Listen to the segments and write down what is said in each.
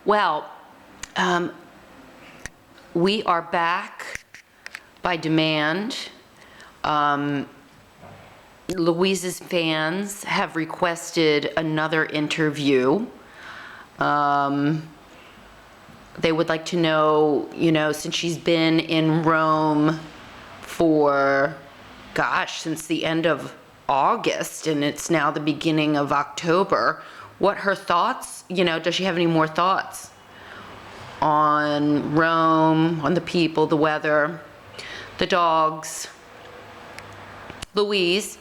Well, we are back by demand. Louise's fans have requested another interview. They would like to know, since she's been in Rome for, since the end of August, and it's now the beginning of October, what her thoughts, does she have any more thoughts on Rome, on the people, the weather, the dogs? Louise?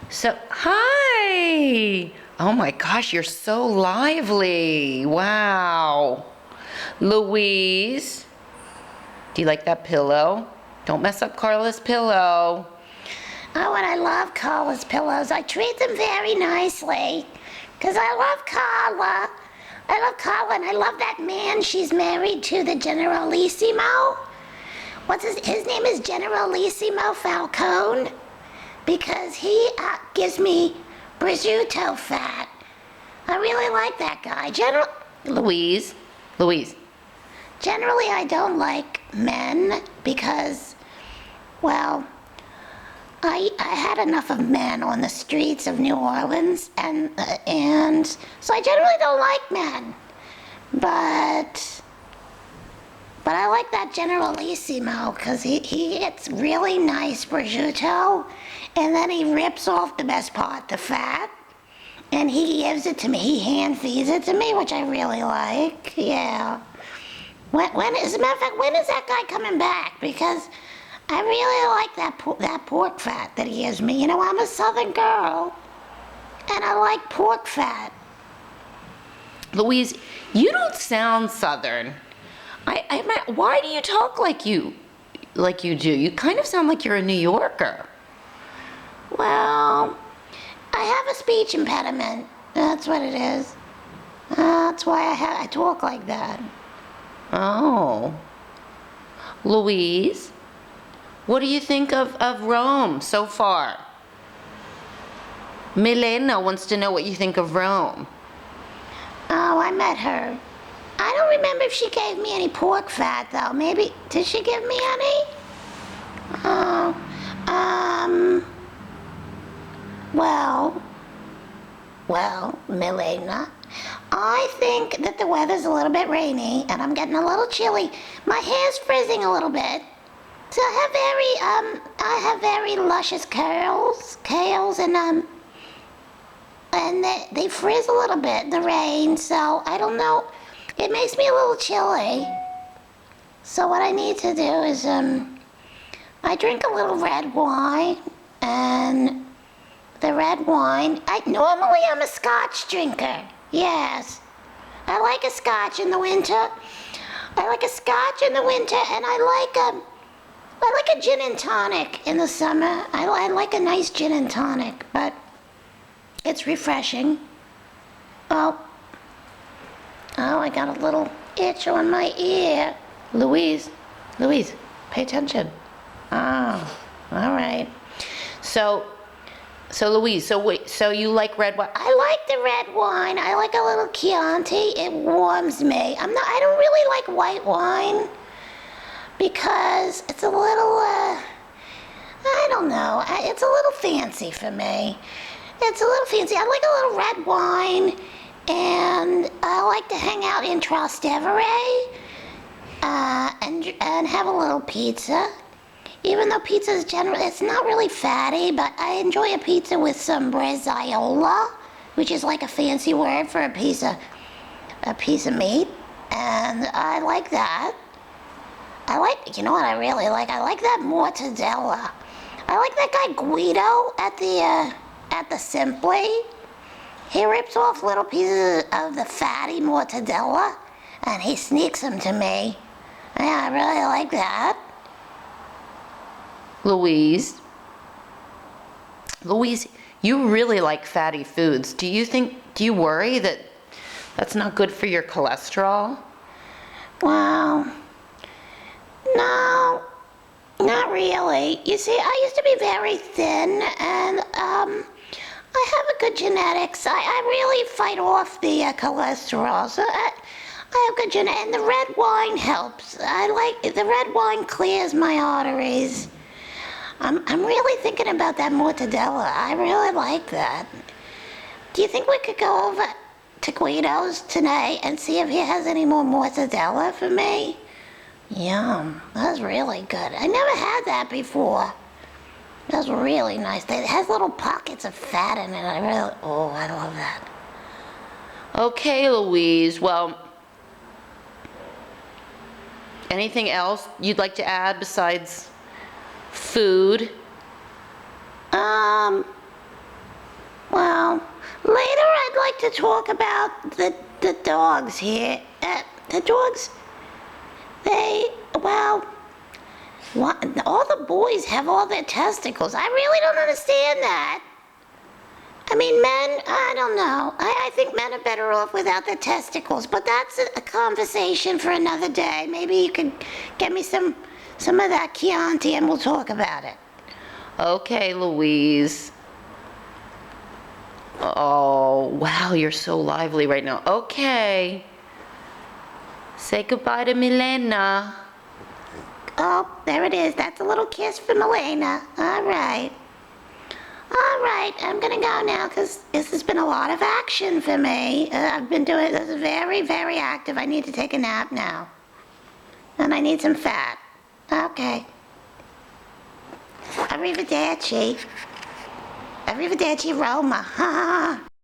So, hi! Oh my gosh, you're so lively. Wow. Louise, do you like that pillow? Don't mess up Carla's pillow. Oh, and I love Carla's pillows. I treat them very nicely because I love Carla. And I love that man she's married to, the Generalissimo. His name is Generalissimo Falcone, because he gives me prosciutto fat. I really like that guy. Louise. Generally, I don't like men because, well, I had enough of men on the streets of New Orleans, and so I generally don't like men. But I like that Generalissimo because he gets really nice prosciutto, and then he rips off the best part, the fat, and he gives it to me. He hand feeds it to me, which I really like. Yeah. As a matter of fact, when is that guy coming back? Because I really like that pork fat that he gives me. I'm a Southern girl, and I like pork fat. Louise, you don't sound Southern. Why do you talk like you do? You kind of sound like you're a New Yorker. Well, I have a speech impediment. That's what it is. That's why I talk like that. Oh. Louise, what do you think of Rome so far? Milena wants to know what you think of Rome. Oh, I met her. I don't remember if she gave me any pork fat, though. Maybe, did she give me any? Well, Milena, I think that the weather's a little bit rainy, and I'm getting a little chilly. My hair's frizzing a little bit. So I have very luscious curls, and they frizz a little bit in the rain, so I don't know. It makes me a little chilly. So what I need to do is, I drink a little red wine, and the red wine, I'm a scotch drinker. Yes. I like a scotch in the winter. And I like a gin and tonic in the summer. I like a nice gin and tonic, but it's refreshing. Oh, I got a little itch on my ear. Louise, pay attention. All right. So Louise, so you like red wine? I like the red wine. I like a little Chianti. It warms me. I don't really like white wine because it's a little, I don't know. It's a little fancy for me. It's a little fancy. I like a little red wine, and I like to hang out in Trastevere and have a little pizza. Even though pizza is generally, it's not really fatty, but I enjoy a pizza with some bresaola, which is like a fancy word for a piece of meat, and I like that. You know what I really like? I like that mortadella. I like that guy Guido at the Simply. He rips off little pieces of the fatty mortadella, and he sneaks them to me. Yeah, I really like that. Louise, you really like fatty foods. Do you worry that that's not good for your cholesterol? Well, no, not really. You see, I used to be very thin, and I have a good genetics. I really fight off the cholesterol. So I have good genetics. And the red wine helps. The red wine clears my arteries. I'm really thinking about that mortadella. I really like that. Do you think we could go over to Guido's today and see if he has any more mortadella for me? Yum. That was really good. I never had that before. That was really nice. It has little pockets of fat in it. I love that. Okay, Louise. Well, anything else you'd like to add besides food? Well, later I'd like to talk about the dogs here. The dogs, all the boys have all their testicles. I really don't understand that. I mean, men, I don't know. I think men are better off without their testicles, but that's a conversation for another day. Maybe you could get me some of that Chianti and we'll talk about it. Okay, Louise. Oh, wow, you're so lively right now. Okay. Say goodbye to Milena. Oh, there it is. That's a little kiss for Milena. All right. All right, I'm gonna go now because this has been a lot of action for me. I've been doing this very, very active. I need to take a nap now. And I need some fat. Okay. Arrivederci. Arrivederci, Roma. Ha ha ha.